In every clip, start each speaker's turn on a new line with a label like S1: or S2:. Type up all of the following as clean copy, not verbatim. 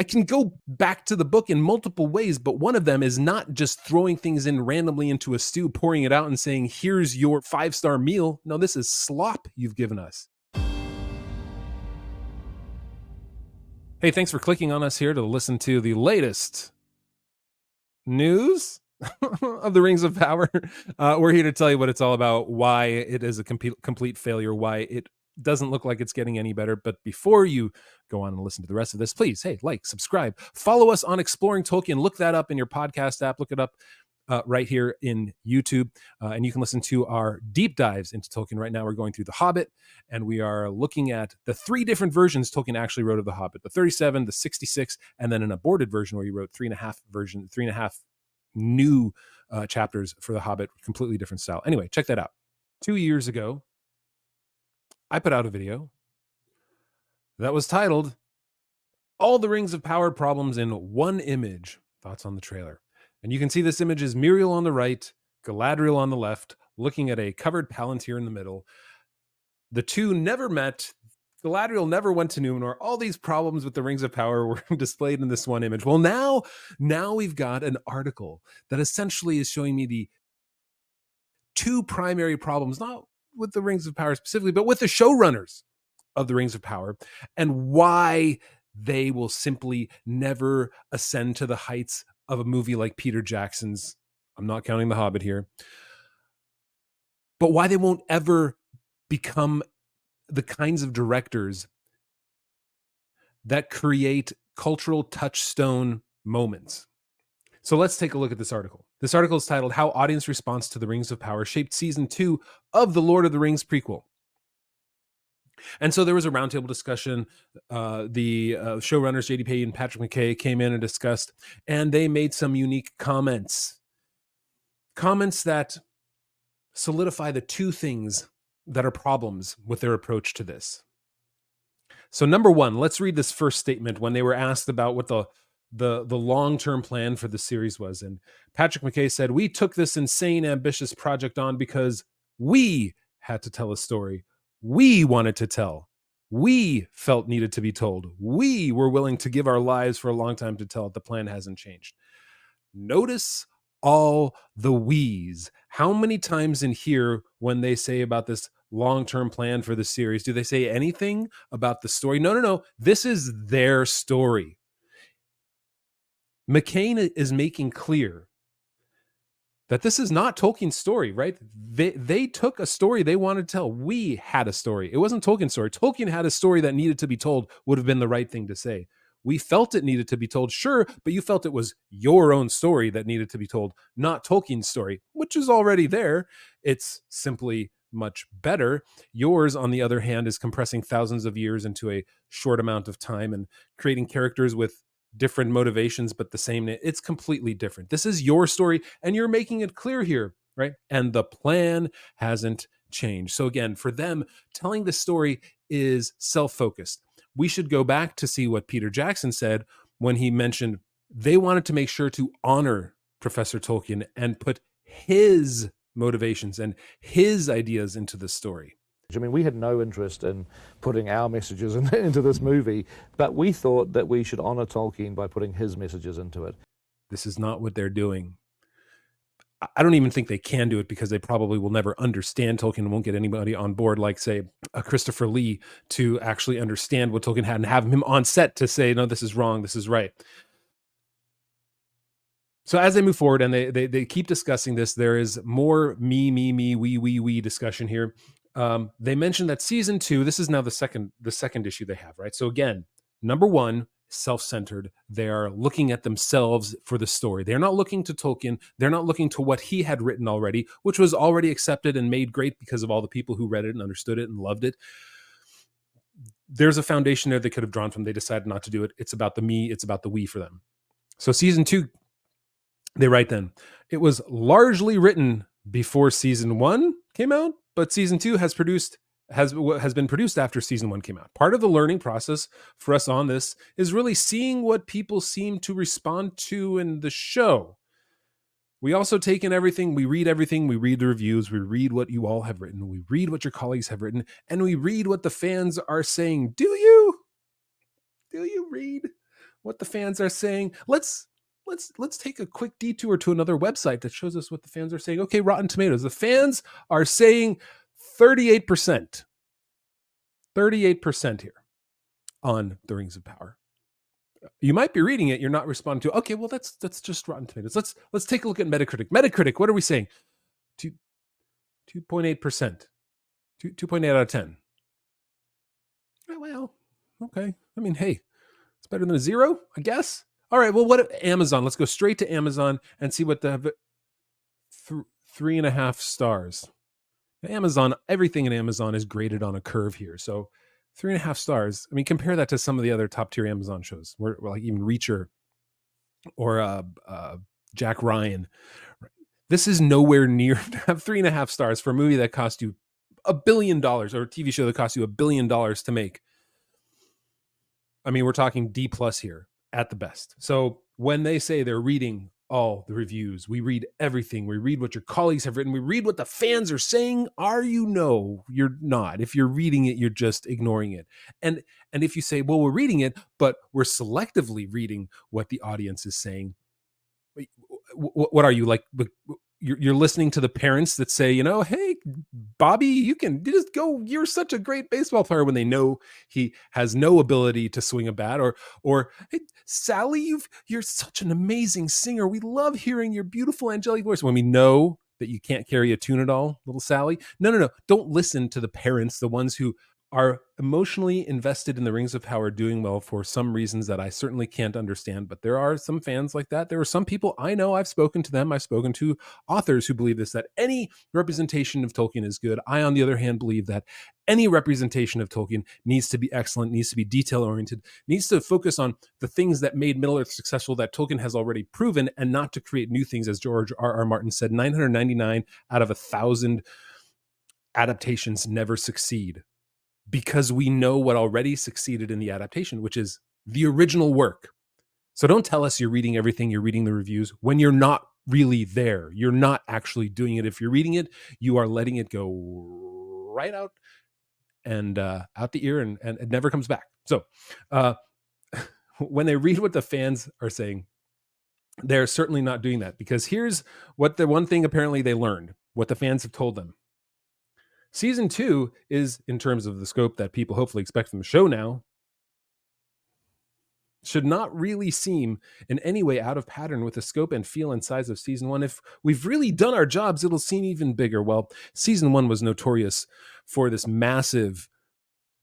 S1: I can go back to the book in multiple ways, but one of them is not just throwing things in randomly into a stew, pouring it out and saying, here's your 5-star meal. No, this is slop you've given us. Hey, thanks for clicking on us here to listen to the latest news of the Rings of Power. We're here to tell you what it's all about, why it is a complete failure, why it doesn't look like it's getting any better. But before you go on and listen to the rest of this, please, hey, like, subscribe, follow us on Exploring Tolkien. Look that up in your podcast app. Look it up right here in YouTube. And you can listen to our deep dives into Tolkien. Right now, we're going through The Hobbit, and we are looking at the 3 different versions Tolkien actually wrote of The Hobbit, the 37, the 66, and then an aborted version where he wrote 3.5 new chapters for The Hobbit, completely different style. Anyway, check that out. 2 years ago, I put out a video that was titled All the Rings of Power Problems in One Image. Thoughts on the trailer. And you can see this image is Muriel on the right, Galadriel on the left, looking at a covered Palantir in the middle. The two never met. Galadriel never went to Numenor. All these problems with the Rings of Power were displayed in this one image. Well, now we've got an article that essentially is showing me the 2 primary problems, not with the Rings of Power specifically, but with the showrunners of the Rings of Power, and why they will simply never ascend to the heights of a movie like Peter Jackson's. I'm not counting The Hobbit here, but why they won't ever become the kinds of directors that create cultural touchstone moments. So let's take a look at this article. This article is titled How Audience Response to the Rings of Power Shaped Season 2 of the Lord of the Rings prequel. And so there was a roundtable discussion. The showrunners, J.D. Payne and Patrick McKay, came in and discussed, and they made some unique comments. Comments that solidify the 2 things that are problems with their approach to this. So number 1, let's read this first statement when they were asked about what the long-term plan for the series was. And Patrick McKay said, "We took this insane, ambitious project on because we had to tell a story we wanted to tell. We felt needed to be told. We were willing to give our lives for a long time to tell it. The plan hasn't changed." Notice all the we's. How many times in here when they say about this long-term plan for the series, do they say anything about the story? No. This is their story. McKay is making clear that this is not Tolkien's story, right? They took a story they wanted to tell. We had a story. It wasn't Tolkien's story. Tolkien had a story that needed to be told, would have been the right thing to say. We felt it needed to be told, sure, but you felt it was your own story that needed to be told, not Tolkien's story, which is already there. It's simply much better. Yours, on the other hand, is compressing thousands of years into a short amount of time and creating characters with different motivations, but the same. It's completely different. This is your story, and you're making it clear here, right? And the plan hasn't changed. So again, for them, telling the story is self-focused. We should go back to see what Peter Jackson said when he mentioned they wanted to make sure to honor Professor Tolkien and put his motivations and his ideas into the story.
S2: I mean, we had no interest in putting our messages into this movie, but we thought that we should honor Tolkien by putting his messages into it.
S1: This is not what they're doing. I don't even think they can do it because they probably will never understand Tolkien and won't get anybody on board like, say, a Christopher Lee to actually understand what Tolkien had and have him on set to say, no, this is wrong, this is right. So as they move forward and they keep discussing this, there is more me, we discussion here. They mentioned that season 2, this is now the second issue they have, right? So again, number 1, self-centered. They are looking at themselves for the story. They're not looking to Tolkien. They're not looking to what he had written already, which was already accepted and made great because of all the people who read it and understood it and loved it. There's a foundation there they could have drawn from. They decided not to do it. It's about the me. It's about the we for them. So season 2, they write then, it was largely written before season 1 came out, but season 2 has been produced after season 1 came out. Part of the learning process for us on this is really seeing what people seem to respond to in the show. We also take in everything, we read the reviews, we read what you all have written, we read what your colleagues have written, and we read what the fans are saying. Do you read what the fans are saying. Let's take a quick detour to another website that shows us what the fans are saying. Okay, Rotten Tomatoes. The fans are saying 38%. 38% here on The Rings of Power. You might be reading it, you're not responding to. Okay, well that's just Rotten Tomatoes. Let's take a look at Metacritic. Metacritic, what are we saying? 2.8%. 2.8 out of 10. Well, okay. I mean, hey, it's better than a 0, I guess. All right, well, what Amazon? Let's go straight to Amazon and see what the 3.5 stars. Amazon, everything in Amazon is graded on a curve here. So 3.5 stars. I mean, compare that to some of the other top tier Amazon shows, where like even Reacher or Jack Ryan. This is nowhere near to have 3.5 stars for a movie that cost you $1 billion, or a TV show that cost you $1 billion to make. I mean, we're talking D plus here at the best. So when they say they're reading all the reviews, we read everything. We read what your colleagues have written. We read what the fans are saying. You're not. If you're reading it, you're just ignoring it. And if you say, well, we're reading it, but we're selectively reading what the audience is saying, what are you like? You're listening to the parents that say, hey, Bobby, you can just go. You're such a great baseball player, when they know he has no ability to swing a bat. Or hey, Sally, you're such an amazing singer. We love hearing your beautiful angelic voice. When we know that you can't carry a tune at all, little Sally. No. Don't listen to the parents, the ones who are emotionally invested in the Rings of Power doing well for some reasons that I certainly can't understand. But there are some fans like that. There are some people I know, I've spoken to them. I've spoken to authors who believe this, that any representation of Tolkien is good. I, on the other hand, believe that any representation of Tolkien needs to be excellent, needs to be detail-oriented, needs to focus on the things that made Middle-earth successful that Tolkien has already proven, and not to create new things. As George R.R. Martin said, 999 out of 1,000 adaptations never succeed, because we know what already succeeded in the adaptation, which is the original work. So don't tell us you're reading everything, you're reading the reviews, when you're not really there. You're not actually doing it. If you're reading it, you are letting it go right out and out the ear, and it never comes back. So when they read what the fans are saying, they're certainly not doing that, because here's what the one thing apparently they learned, what the fans have told them. Season 2 is, in terms of the scope that people hopefully expect from the show now, should not really seem in any way out of pattern with the scope and feel and size of season 1. If we've really done our jobs, it'll seem even bigger. Well, season 1 was notorious for this massive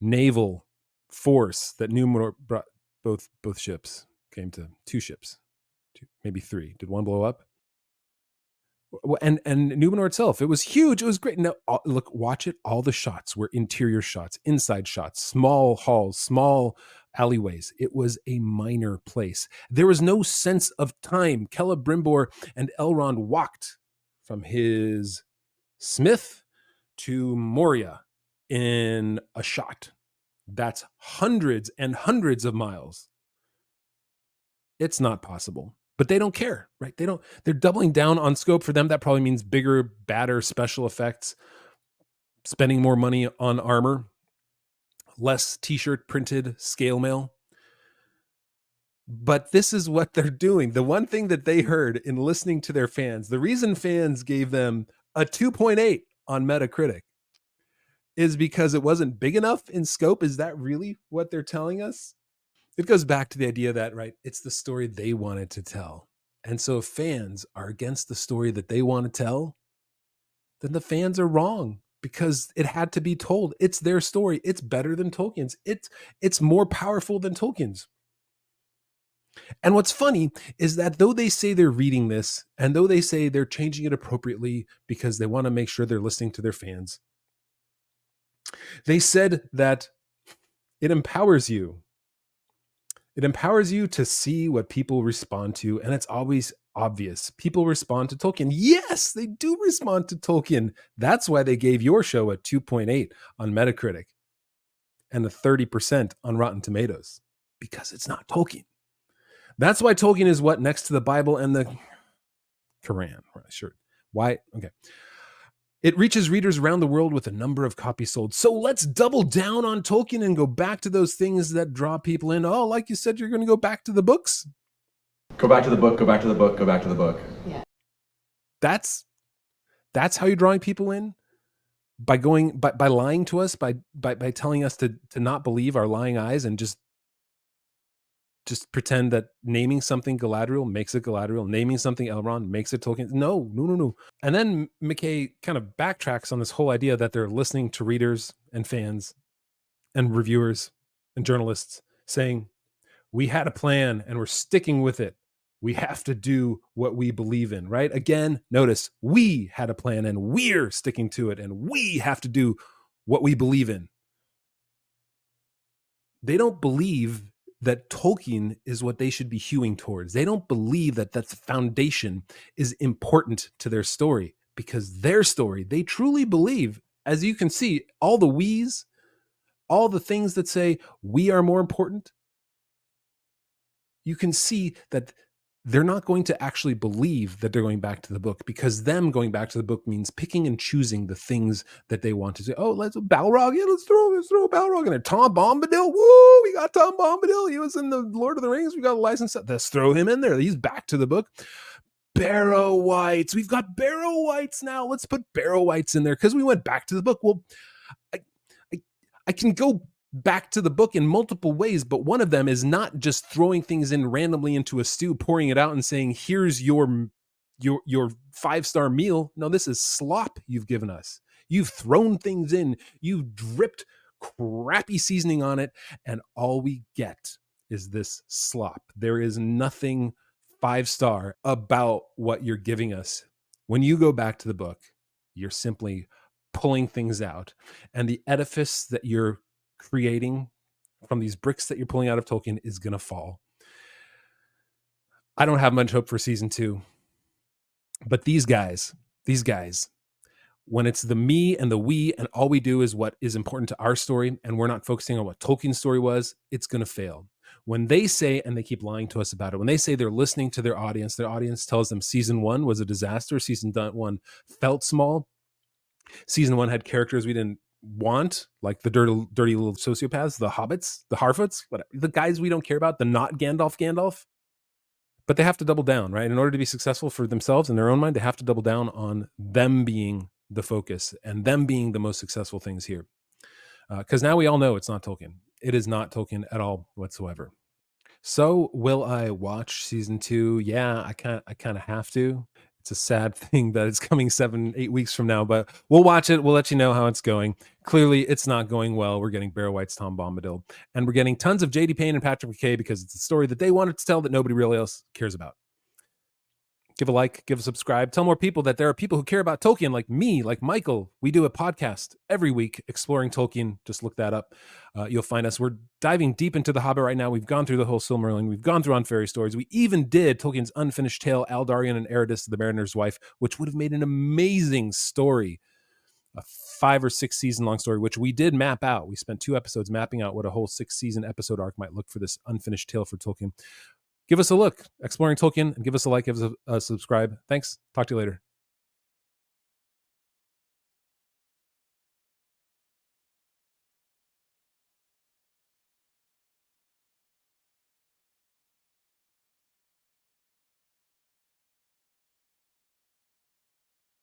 S1: naval force that Numenor brought. Both ships came to 2 ships, maybe 3. Did one blow up? And Numenor itself, it was huge. It was great. Now, look, watch it. All the shots were interior shots, inside shots, small halls, small alleyways. It was a minor place. There was no sense of time. Celebrimbor and Elrond walked from his smith to Moria in a shot. That's hundreds and hundreds of miles. It's not possible. But they don't care, right? They're doubling down on scope. For them, that probably means bigger, badder special effects, spending more money on armor, less t-shirt printed scale mail. But this is what they're doing. The one thing that they heard in listening to their fans, the reason fans gave them a 2.8 on Metacritic, is because it wasn't big enough in scope. Is that really what they're telling us? It goes back to the idea that, right, it's the story they wanted to tell. And so if fans are against the story that they want to tell, then the fans are wrong, because it had to be told. It's their story. It's better than Tolkien's. It's more powerful than Tolkien's. And what's funny is that though they say they're reading this, and though they say they're changing it appropriately because they want to make sure they're listening to their fans, they said that it empowers you. It empowers you to see what people respond to, and it's always obvious. People respond to Tolkien. Yes, they do respond to Tolkien. That's why they gave your show a 2.8 on Metacritic and a 30% on Rotten Tomatoes, because it's not Tolkien. That's why Tolkien is what, next to the Bible and the Quran. Right, sure. Why? Okay. It reaches readers around the world with a number of copies sold. So let's double down on Tolkien and go back to those things that draw people in. Oh, like you said, you're going to go back to the books?
S3: Go back to the book, go back to the book, go back to the book.
S4: Yeah.
S1: That's how you're drawing people in? By lying to us, by telling us to not believe our lying eyes and just pretend that naming something Galadriel makes it Galadriel, naming something Elrond makes it Tolkien. No. And then McKay kind of backtracks on this whole idea that they're listening to readers and fans and reviewers and journalists saying, we had a plan and we're sticking with it. We have to do what we believe in, right? Again, notice we had a plan and we're sticking to it and we have to do what we believe in. They don't believe that Tolkien is what they should be hewing towards. They don't believe that the foundation is important to their story, because their story, they truly believe, as you can see, all the we's, all the things that say we are more important, you can see that they're not going to actually believe that they're going back to the book, because them going back to the book means picking and choosing the things that they want to say. Oh, let's Balrog. Yeah, let's throw Balrog in there. Tom Bombadil. Woo, we got Tom Bombadil. He was in the Lord of the Rings. We got a license. Let's throw him in there. He's back to the book. Barrow Wights. We've got Barrow Wights now. Let's put Barrow Wights in there because we went back to the book. Well, I can go back to the book in multiple ways, but one of them is not just throwing things in randomly into a stew, pouring it out and saying, here's your 5-star meal. No, this is slop you've given us. You've thrown things in, you've dripped crappy seasoning on it, and all we get is this slop. There is nothing 5-star about what you're giving us. When you go back to the book, you're simply pulling things out, and the edifice that you're creating from these bricks that you're pulling out of Tolkien is going to fall. I don't have much hope for season 2, but these guys, when it's the me and the we, and all we do is what is important to our story, and we're not focusing on what Tolkien's story was, it's going to fail. When they say, and they keep lying to us about it, when they say they're listening to their audience tells them season 1 was a disaster, season 1 felt small, season 1 had characters we didn't want, like the dirty little sociopaths, the hobbits, the Harfoots, the guys we don't care about, the not Gandalf. But they have to double down, right? In order to be successful for themselves in their own mind, they have to double down on them being the focus and them being the most successful things here. Because now we all know it's not Tolkien. It is not Tolkien at all whatsoever. So will I watch season 2? Yeah, I kind of have to. It's a sad thing that it's coming 7-8 weeks from now, but we'll watch it. We'll let you know how it's going. Clearly, it's not going well. We're getting Barrow Wights, Tom Bombadil, and we're getting tons of J.D. Payne and Patrick McKay because it's a story that they wanted to tell that nobody really else cares about. Give a like, give a subscribe. Tell more people that there are people who care about Tolkien, like me, like Michael. We do a podcast every week exploring Tolkien. Just look that up. You'll find us. We're diving deep into The Hobbit right now. We've gone through the whole Silmarillion. We've gone through On Fairy Stories. We even did Tolkien's unfinished tale, Aldarion and Eredis, the Mariner's Wife, which would have made an amazing story. A 5 or 6 season long story, which we did map out. We spent 2 episodes mapping out what a whole 6 season episode arc might look for this unfinished tale for Tolkien. Give us a look, exploring Tolkien, and give us a like, give us a subscribe. Thanks. Talk to you later.